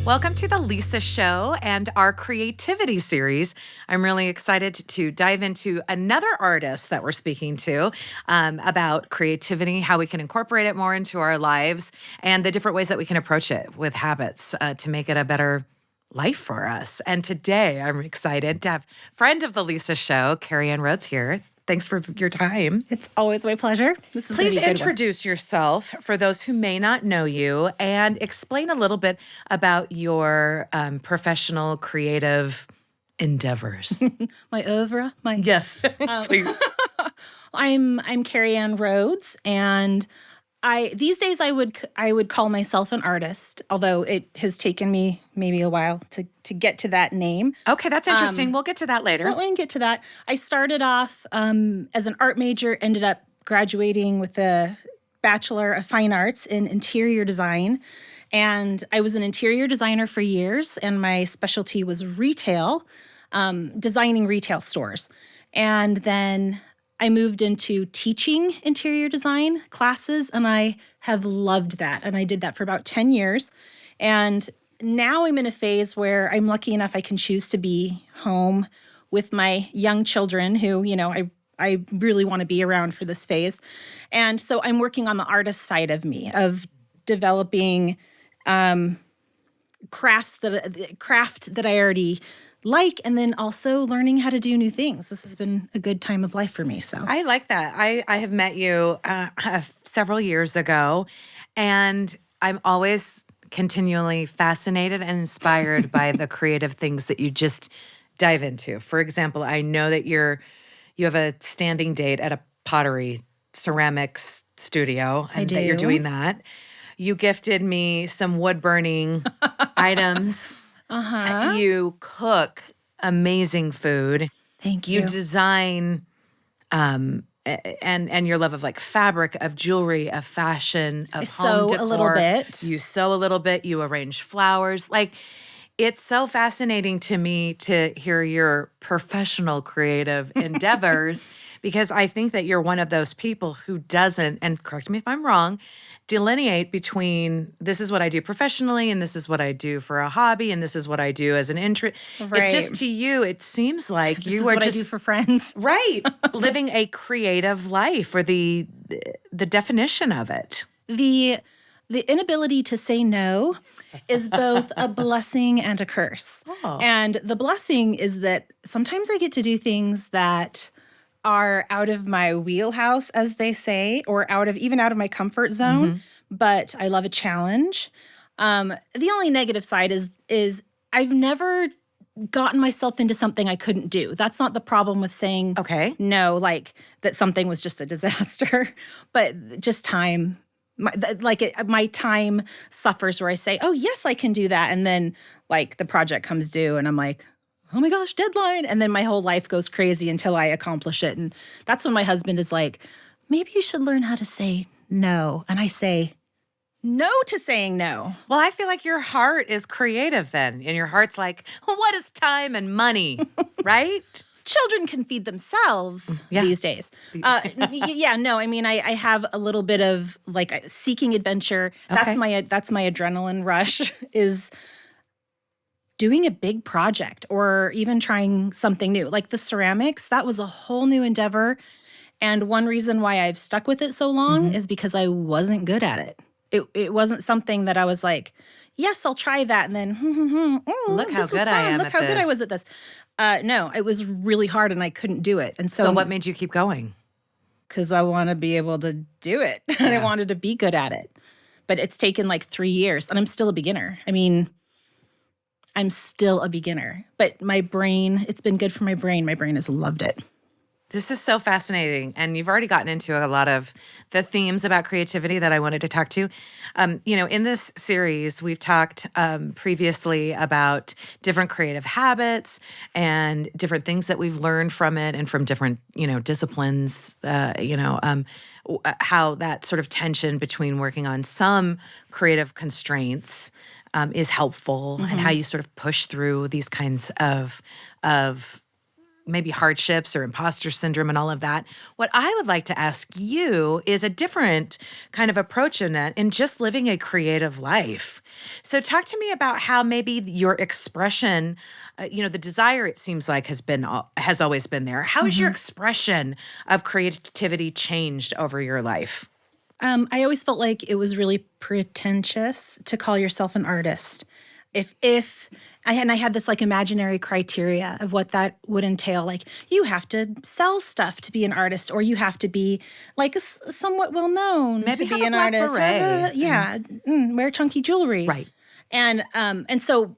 Welcome to the Lisa Show and our creativity series. I'm really excited to dive into another artist that we're speaking to about creativity, how we can incorporate it more into our lives, and the different ways that we can approach it with habits to make it a better life for us. And today I'm excited to have friend of the Lisa Show, Carrie Ann Rhodes here. Thanks for your time. It's always my pleasure. This is Please introduce yourself for those who may not know you and explain a little bit about your professional creative endeavors. my oeuvre. Yes, please. I'm Carrie Ann Rhodes, and these days I would call myself an artist, although it has taken me maybe a while to get to that name. Okay, that's interesting. We'll get to that later. Well, we can get to that. I started off as an art major, ended up graduating with a Bachelor of Fine Arts in interior design. And I was an interior designer for years, and my specialty was retail, designing retail stores. And then I moved into teaching interior design classes, and I have loved that. And I did that for about 10 years. And now I'm in a phase where I'm lucky enough I can choose to be home with my young children who, I really want to be around for this phase. And so I'm working on the artist side of me, of developing craft that I already like, and then also learning how to do new things. This has been a good time of life for me. So I like that. I have met you several years ago, and I'm always continually fascinated and inspired by the creative things that you just dive into. For example, I know that you have a standing date at a pottery ceramics studio, and that you're doing that. You gifted me some wood burning items. Uh-huh. You cook amazing food. Thank you. You design and your love of like fabric, of jewelry, of fashion, of home decor. A little bit. You sew a little bit. You arrange flowers. Like, it's so fascinating to me to hear your professional creative endeavors, because I think that you're one of those people who doesn't, and correct me if I'm wrong, delineate between this is what I do professionally and this is what I do for a hobby and this is what I do as an interest. Right. It just, to you, it seems like This you is are what just I do for friends. right, living a creative life, or the definition of it. The inability to say no is both a blessing and a curse. Oh. And the blessing is that sometimes I get to do things that are out of my wheelhouse, as they say, or even out of my comfort zone. Mm-hmm. But I love a challenge. The only negative side is I've never gotten myself into something I couldn't do. That's not the problem with saying no, like that something was just a disaster, but just time. My time suffers where I say, oh, yes, I can do that. And then like the project comes due and I'm like, oh my gosh, deadline. And then my whole life goes crazy until I accomplish it. And that's when my husband is like, maybe you should learn how to say no. And I say no to saying no. Well, I feel like your heart is creative then. And your heart's like, what is time and money, right? Children can feed themselves these days. I have a little bit of like seeking adventure. That's my adrenaline rush, is doing a big project or even trying something new. Like the ceramics, that was a whole new endeavor. And one reason why I've stuck with it so long is because I wasn't good at it. It wasn't something that I was like, yes, I'll try that. And then, look how good I am. Look how good I was at this. No, it was really hard and I couldn't do it. And so what made you keep going? Because I want to be able to do it. And I wanted to be good at it. But it's taken like 3 years and I'm still a beginner. I mean, I'm still a beginner. But my brain, it's been good for my brain. My brain has loved it. This is so fascinating. And you've already gotten into a lot of the themes about creativity that I wanted to talk to. In this series, we've talked previously about different creative habits and different things that we've learned from it and from different, disciplines, how that sort of tension between working on some creative constraints is helpful, and how you sort of push through these kinds of maybe hardships or imposter syndrome and all of that. What I would like to ask you is a different kind of approach in it, in just living a creative life. So talk to me about how maybe your expression, the desire, it seems like, has always been there. How has your expression of creativity changed over your life? I always felt like it was really pretentious to call yourself an artist. If I had this like imaginary criteria of what that would entail, like you have to sell stuff to be an artist, or you have to be like somewhat well known Maybe to have be a an black artist. beret. Wear chunky jewelry, Right. and so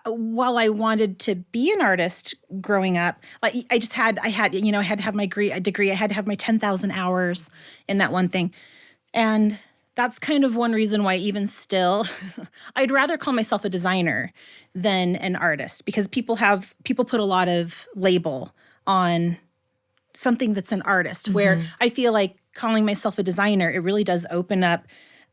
while I wanted to be an artist growing up, like I had to have my degree. I had to have my 10,000 hours in that one thing. And that's kind of one reason why even still, I'd rather call myself a designer than an artist, because people put a lot of label on something that's an artist, where I feel like calling myself a designer, it really does open up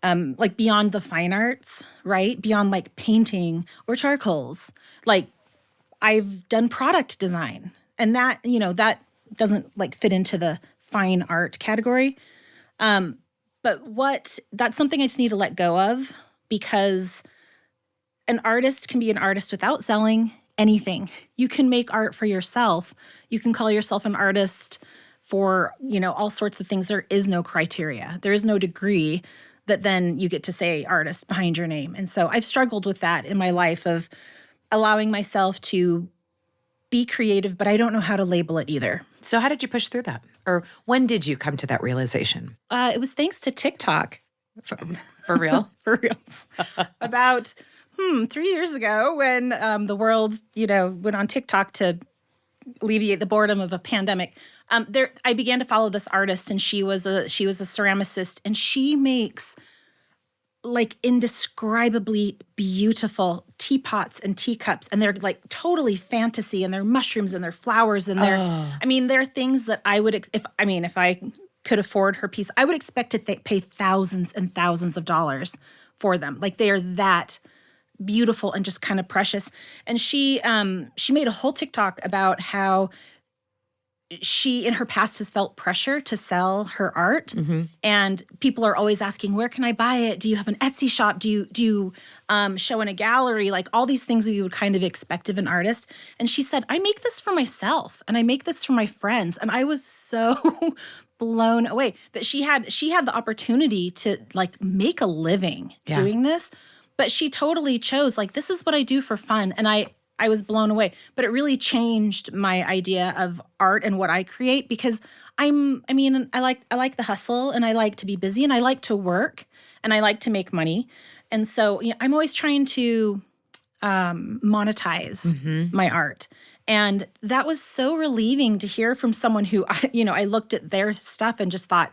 like beyond the fine arts, right? Beyond like painting or charcoals. Like I've done product design, and that doesn't like fit into the fine art category. But that's something I just need to let go of, because an artist can be an artist without selling anything. You can make art for yourself. You can call yourself an artist for, all sorts of things. There is no criteria. There is no degree that then you get to say artist behind your name. And so I've struggled with that in my life, of allowing myself to be creative, but I don't know how to label it either. So how did you push through that? Or when did you come to that realization? It was thanks to TikTok. For real? For reals. About 3 years ago, when the world, went on TikTok to alleviate the boredom of a pandemic. I began to follow this artist, and she was a ceramicist, and she makes like indescribably beautiful teapots and teacups, and they're like totally fantasy, and they're mushrooms and they're flowers, and they're things that I would if I could afford her piece, I would expect to pay thousands and thousands of dollars for them. Like they are that beautiful and just kind of precious. And she made a whole TikTok about how she in her past has felt pressure to sell her art. And people are always asking, where can I buy it? Do you have an Etsy shop? Do you show in a gallery? Like all these things that you would kind of expect of an artist. And she said, I make this for myself, and I make this for my friends. And I was so blown away that she had the opportunity to like make a living doing this. But she totally chose, like, this is what I do for fun. And I was blown away. But it really changed my idea of art and what I create, because I like the hustle, and I like to be busy, and I like to work, and I like to make money. And so I'm always trying to monetize my art. And that was so relieving to hear from someone who, I looked at their stuff and just thought,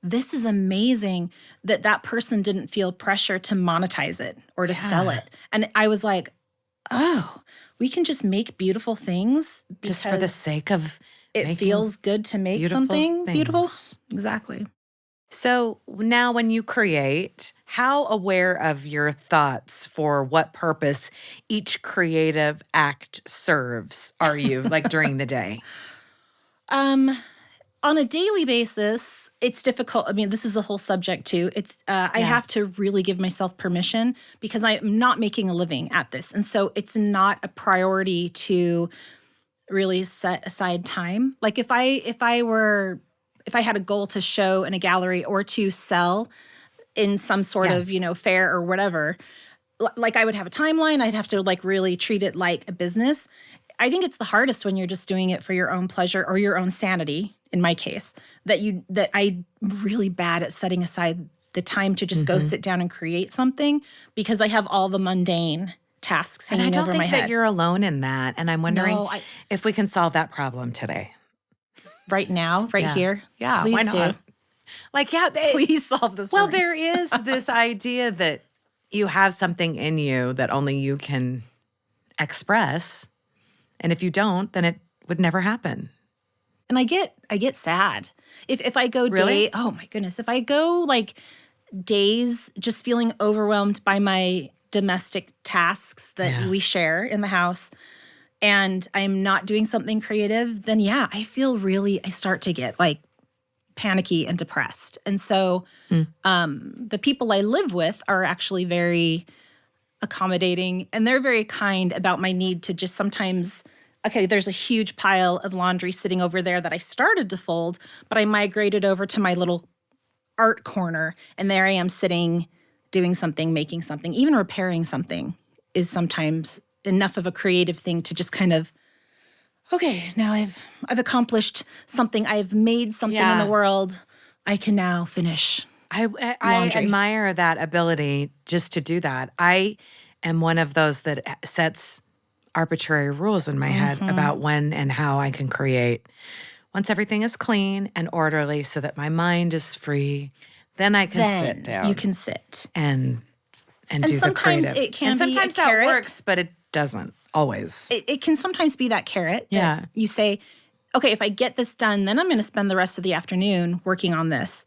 this is amazing that person didn't feel pressure to monetize it or to sell it. And I was like, oh, we can just make beautiful things just for the sake of it feels good to make something beautiful. Exactly. So now when you create, how aware of your thoughts for what purpose each creative act serves are you, like during the day? On a daily basis, it's difficult. I mean, this is a whole subject too. It's I have to really give myself permission, because I'm not making a living at this. And so it's not a priority to really set aside time. Like if I had a goal to show in a gallery or to sell in some sort of, fair or whatever, like I would have a timeline. I'd have to like really treat it like a business. I think it's the hardest when you're just doing it for your own pleasure or your own sanity. In my case, that I'm really bad at setting aside the time to just go sit down and create something, because I have all the mundane tasks hanging over my head. And I don't think that you're alone in that. And I'm wondering if we can solve that problem today. Right now, here. Yeah, please why not? do. Like, please solve this. Well, there is this idea that you have something in you that only you can express. And if you don't, then it would never happen. And I get sad. If I go oh my goodness, if I go like days just feeling overwhelmed by my domestic tasks that we share in the house, and I'm not doing something creative, then yeah, I start to get like panicky and depressed. And so the people I live with are actually very accommodating, and they're very kind about my need to just sometimes, okay, there's a huge pile of laundry sitting over there that I started to fold, but I migrated over to my little art corner, and there I am sitting, doing something, making something, even repairing something is sometimes enough of a creative thing to just kind of, okay, now I've accomplished something. I've made something in the world. I can now finish. I admire that ability just to do that. I am one of those that sets arbitrary rules in my head about when and how I can create. Once everything is clean and orderly so that my mind is free, then I can sit down. You can sit. And do the sometimes creative. it can and be a sometimes carrot. that works, but it doesn't always. It can sometimes be that carrot. Yeah. That you say, okay, if I get this done, then I'm going to spend the rest of the afternoon working on this.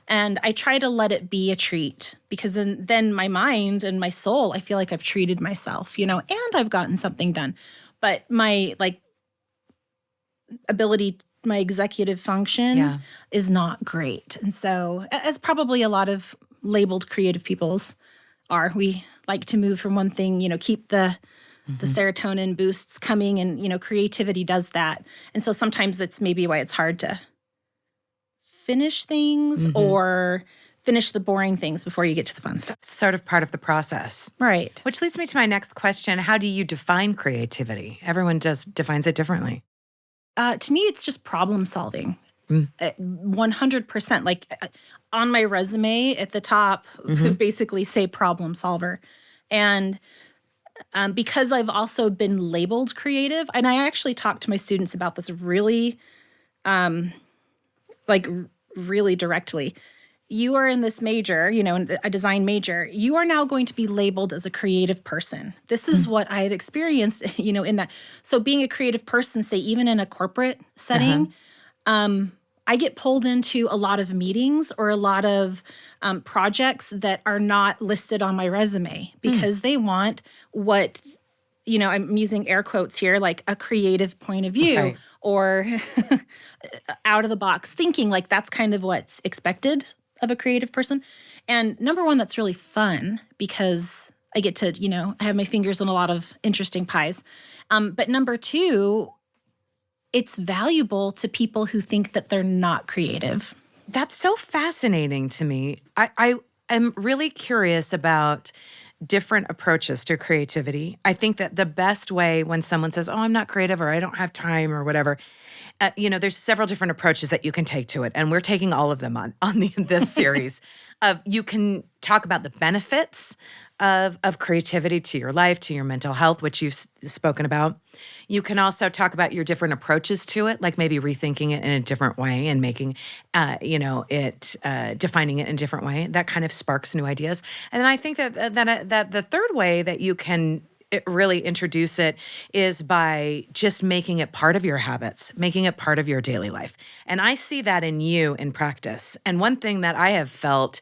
And I try to let it be a treat, because then my mind and my soul, I feel like I've treated myself, and I've gotten something done. But my ability, my executive function is not great. And so, as probably a lot of labeled creative peoples are, we like to move from one thing, keep the serotonin boosts coming, and creativity does that. And so sometimes it's maybe why it's hard to finish things or finish the boring things before you get to the fun stuff. Sort of part of the process. Right. Which leads me to my next question. How do you define creativity? Everyone defines it differently. To me, it's just problem solving. 100%. Like on my resume at the top, basically say problem solver. And because I've also been labeled creative, and I actually talk to my students about this really, really directly. You are in this major, a design major. You are now going to be labeled as a creative person. This is what I've experienced, in that. So being a creative person, say even in a corporate setting, I get pulled into a lot of meetings or a lot of projects that are not listed on my resume because they want what, I'm using air quotes here, like a creative point of view or out of the box thinking. Like that's kind of what's expected of a creative person. And number one, that's really fun because I get to, I have my fingers in a lot of interesting pies. But number two, it's valuable to people who think that they're not creative. That's so fascinating to me. I am really curious about different approaches to creativity. I think that the best way when someone says, oh, I'm not creative or I don't have time or whatever, there's several different approaches that you can take to it. And we're taking all of them on this series. You can talk about the benefits of creativity to your life, to your mental health, which you've spoken about. You can also talk about your different approaches to it, like maybe rethinking it in a different way and making, defining it in a different way. That kind of sparks new ideas. And then I think that the third way that you can really introduce it is by just making it part of your habits, making it part of your daily life. And I see that in you in practice. And one thing that I have felt,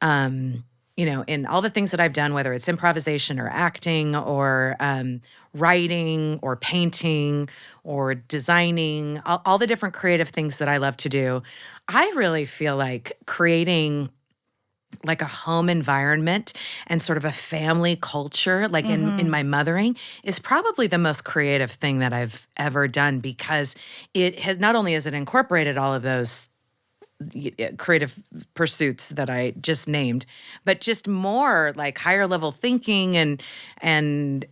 in all the things that I've done, whether it's improvisation or acting or writing or painting or designing, all the different creative things that I love to do, I really feel like creating like a home environment and sort of a family culture, like in my mothering, is probably the most creative thing that I've ever done because it has not only has it incorporated all of those creative pursuits that I just named, but just more like higher level thinking and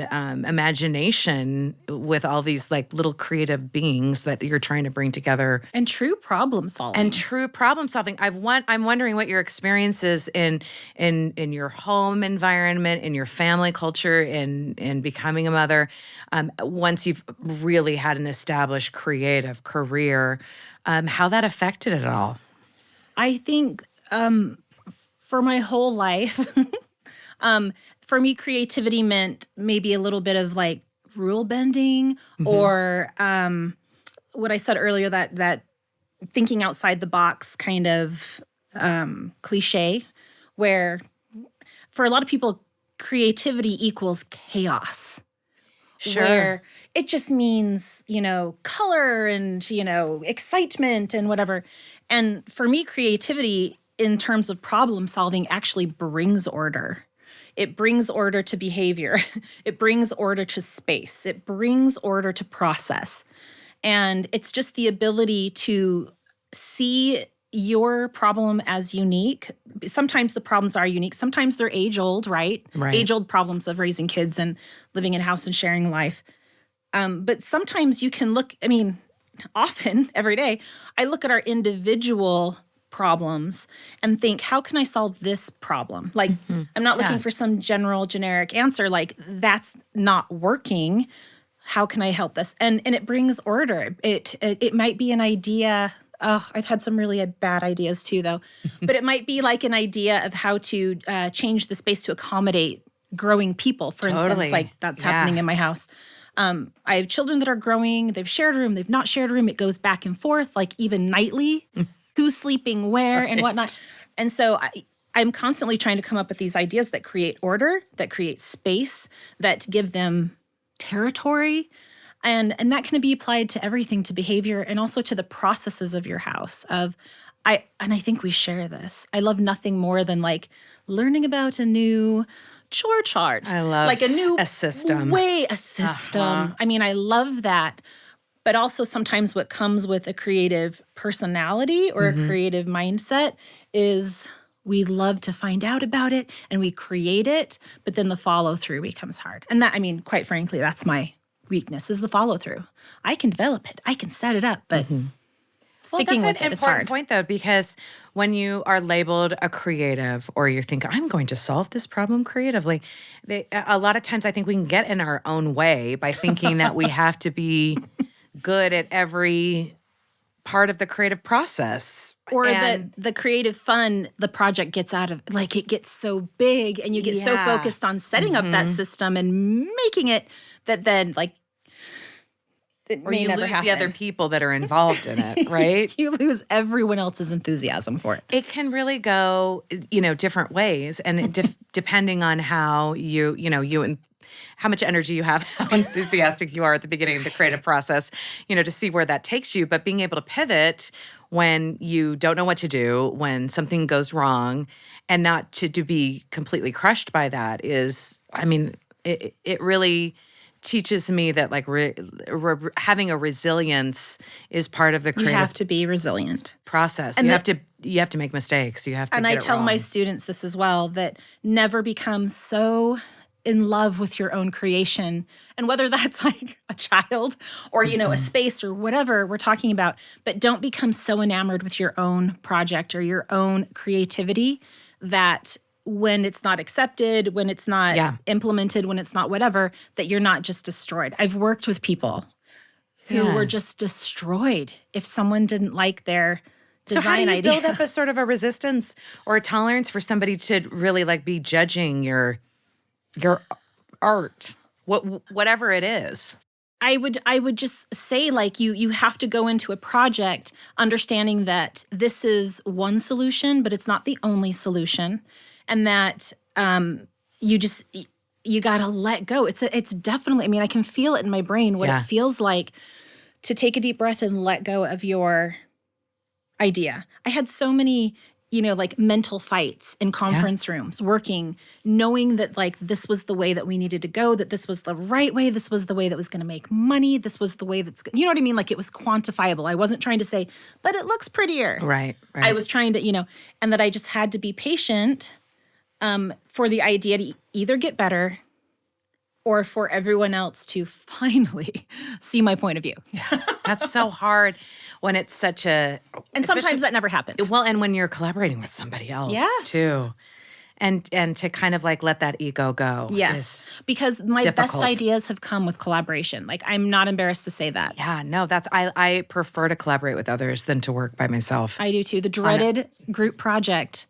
imagination with all these like little creative beings that you're trying to bring together. And true problem solving. I'm wondering what your experience is in your home environment, in your family culture, in becoming a mother, once you've really had an established creative career. How that affected it all? I think for my whole life, for me, creativity meant maybe a little bit of like rule bending or what I said earlier, that thinking outside the box kind of cliche, where for a lot of people, creativity equals chaos. Sure. where it just means, color and, excitement and whatever. And for me, creativity in terms of problem solving actually brings order. It brings order to behavior. It brings order to space. It brings order to process. And it's just the ability to see your problem as unique. Sometimes the problems are unique. Sometimes they're age-old, right? Right. Age-old problems of raising kids and living in a house and sharing life. But sometimes you can look, often, every day, I look at our individual problems and think, how can I solve this problem? Like, I'm not looking for some general, generic answer. Like, that's not working. How can I help this? And it brings order. It might be an idea. Oh, I've had some really bad ideas too, though. But it might be like an idea of how to change the space to accommodate growing people. For instance, like that's happening in my house. I have children that are growing. They've shared a room. They've not shared a room. It goes back and forth, like even nightly. Who's sleeping where and whatnot. And so I'm constantly trying to come up with these ideas that create order, that create space, that give them territory. And that can be applied to everything, to behavior and also to the processes of your house. I think we share this. I love nothing more than like learning about a new chore chart. I love like a system. A system. I love that. But also sometimes what comes with a creative personality or a creative mindset is we love to find out about it and we create it, but then the follow through becomes hard. And that, quite frankly, that's my weakness is the follow through. I can develop it. I can set it up, but sticking with it is hard. That's an important point, though, because when you are labeled a creative or you think, I'm going to solve this problem creatively, a lot of times I think we can get in our own way by thinking that we have to be good at every part of the creative process. Or that the creative fun the project gets out of, like it gets so big and you get so focused on setting up that system and making it that then like it or may you never lose happen. the other people that are involved in it, right? You lose everyone else's enthusiasm for it. It can really go, different ways, and depending on how you and how much energy you have, how enthusiastic you are at the beginning of the creative process, to see where that takes you. But being able to pivot when you don't know what to do, when something goes wrong, and not to be completely crushed by that is, it really teaches me that like having a resilience is part of the creative. You have to be resilient process. And you have to make mistakes. You have to. And I tell my students this as well, that never become so in love with your own creation. And whether that's like a child or, a space or whatever we're talking about, but don't become so enamored with your own project or your own creativity that when it's not accepted, when it's not implemented, when it's not whatever, that you're not just destroyed. I've worked with people who were just destroyed if someone didn't like their design idea. So how do you build up a sort of a resistance or a tolerance for somebody to really like be judging your art, whatever it is? I would just say like you have to go into a project understanding that this is one solution, but it's not the only solution, and that you got to let go. It's definitely. I can feel it in my brain what it feels like to take a deep breath and let go of your idea. I had so many like mental fights in conference rooms, working, knowing that like this was the way that we needed to go, that this was the right way, this was the way that was going to make money, this was the way that's, you know what I mean? Like it was quantifiable. I wasn't trying to say, but it looks prettier. Right. I was trying to, and that I just had to be patient for the idea to either get better or for everyone else to finally see my point of view. That's so hard when it's such a... And sometimes that never happens. Well, and when you're collaborating with somebody else too. And to kind of like let that ego go. Yes, because my best ideas have come with collaboration. Like I'm not embarrassed to say that. Yeah, no, I prefer to collaborate with others than to work by myself. I do too. The dreaded group project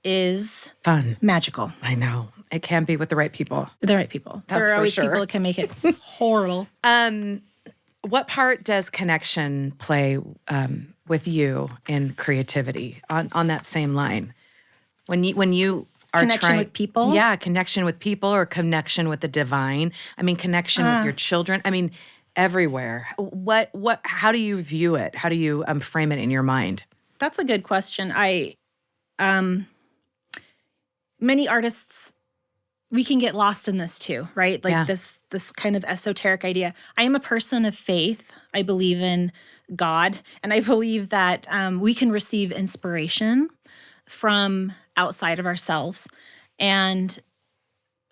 is fun, magical. I know. It can be with the right people. The right people. There are always people that can make it horrible. What part does connection play with you in creativity on that same line? When you are Connection with people? Yeah, connection with people or connection with the divine. I mean, connection with your children. I mean, everywhere. How do you view it? How do you frame it in your mind? That's a good question. Many artists, we can get lost in this too, right? Like Yeah. this kind of esoteric idea. I am a person of faith. I believe in God, and I believe that we can receive inspiration from outside of ourselves. And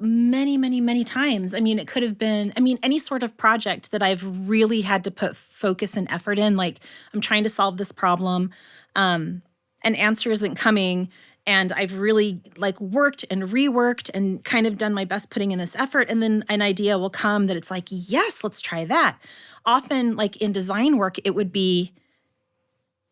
many, many, many times, I mean, it could have been, any sort of project that I've really had to put focus and effort in, like I'm trying to solve this problem, an answer isn't coming. And I've really like worked and reworked and kind of done my best putting in this effort. And then an idea will come that it's like, yes, let's try that. Often like in design work, it would be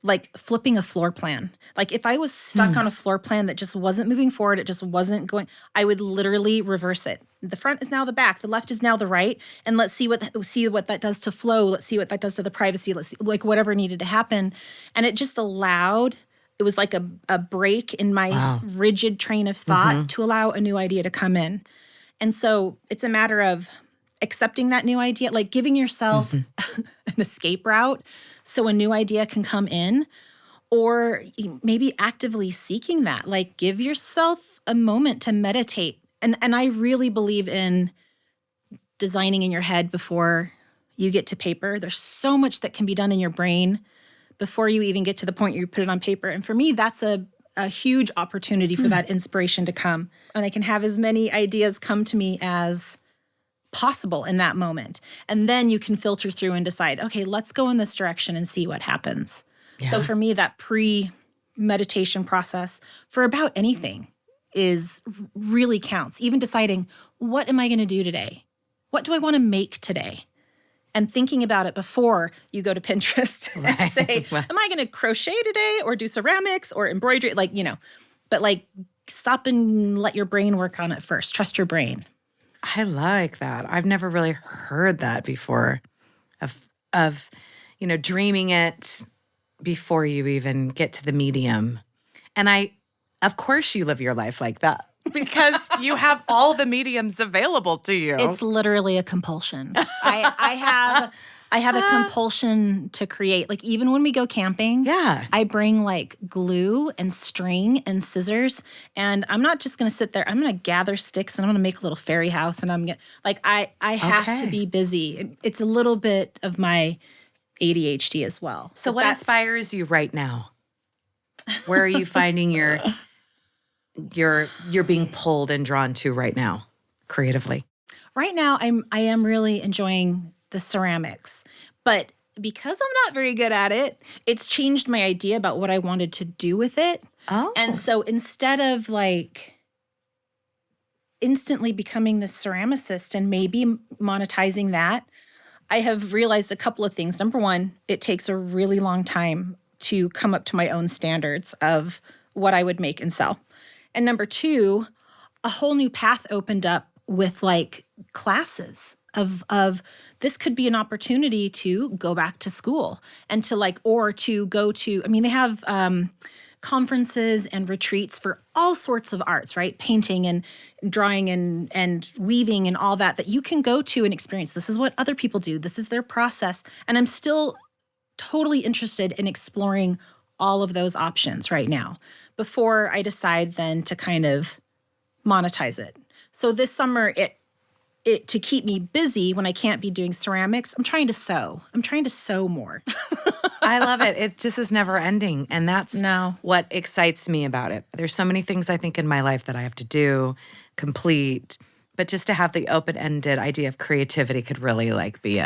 like flipping a floor plan. Like if I was stuck on a floor plan that just wasn't moving forward, it just wasn't going, I would literally reverse it. The front is now the back, the left is now the right, and let's see what that does to flow. Let's see what that does to the privacy. Let's see, like whatever needed to happen. And it just allowed, it was like a break in my rigid train of thought to allow a new idea to come in. And so it's a matter of accepting that new idea, like giving yourself an escape route so a new idea can come in, or maybe actively seeking that. Like give yourself a moment to meditate. And I really believe in designing in your head before you get to paper. There's so much that can be done in your brain before you even get to the point where you put it on paper. And for me, that's a huge opportunity for that inspiration to come. And I can have as many ideas come to me as possible in that moment. And then you can filter through and decide, okay, let's go in this direction and see what happens. Yeah. So for me, that pre-meditation process for about anything is really counts. Even deciding, what am I going to do today? What do I want to make today? And thinking about it before you go to Pinterest and say, am I going to crochet today or do ceramics or embroidery? Like, but like stop and let your brain work on it first. Trust your brain. I like that. I've never really heard that before of dreaming it before you even get to the medium. And of course you live your life like that because you have all the mediums available to you. It's literally a compulsion. I have a compulsion to create. Like even when we go camping, I bring like glue and string and scissors, and I'm not just going to sit there. I'm going to gather sticks and I'm going to make a little fairy house, and I'm going to like I have to be busy. It's a little bit of my ADHD as well. So what inspires you right now? Where are you finding you're being pulled and drawn to right now creatively? Right now I am really enjoying the ceramics, but because I'm not very good at it, it's changed my idea about what I wanted to do with it. Oh. And so instead of like instantly becoming this ceramicist and maybe monetizing that, I have realized a couple of things. Number one, it takes a really long time to come up to my own standards of what I would make and sell. And number two, a whole new path opened up with like classes of this could be an opportunity to go back to school and to like, or to go to, they have conferences and retreats for all sorts of arts, right? Painting and drawing and weaving and all that you can go to and experience. This is what other people do. This is their process. And I'm still totally interested in exploring all of those options right now before I decide then to kind of monetize it. So this summer, it to keep me busy when I can't be doing ceramics, I'm trying to sew. I'm trying to sew more. I love it. It just is never ending. And that's what excites me about it. There's so many things I think in my life that I have to do, complete, but just to have the open-ended idea of creativity could really like be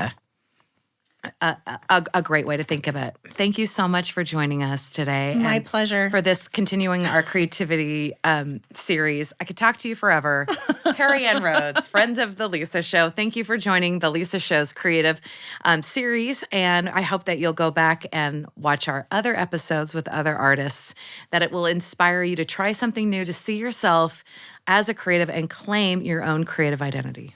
a great way to think of it. Thank you so much for joining us today. My pleasure. For this continuing our creativity series. I could talk to you forever. Carrie Ann Rhodes, friends of The Lisa Show. Thank you for joining The Lisa Show's creative series. And I hope that you'll go back and watch our other episodes with other artists, that it will inspire you to try something new, to see yourself as a creative and claim your own creative identity.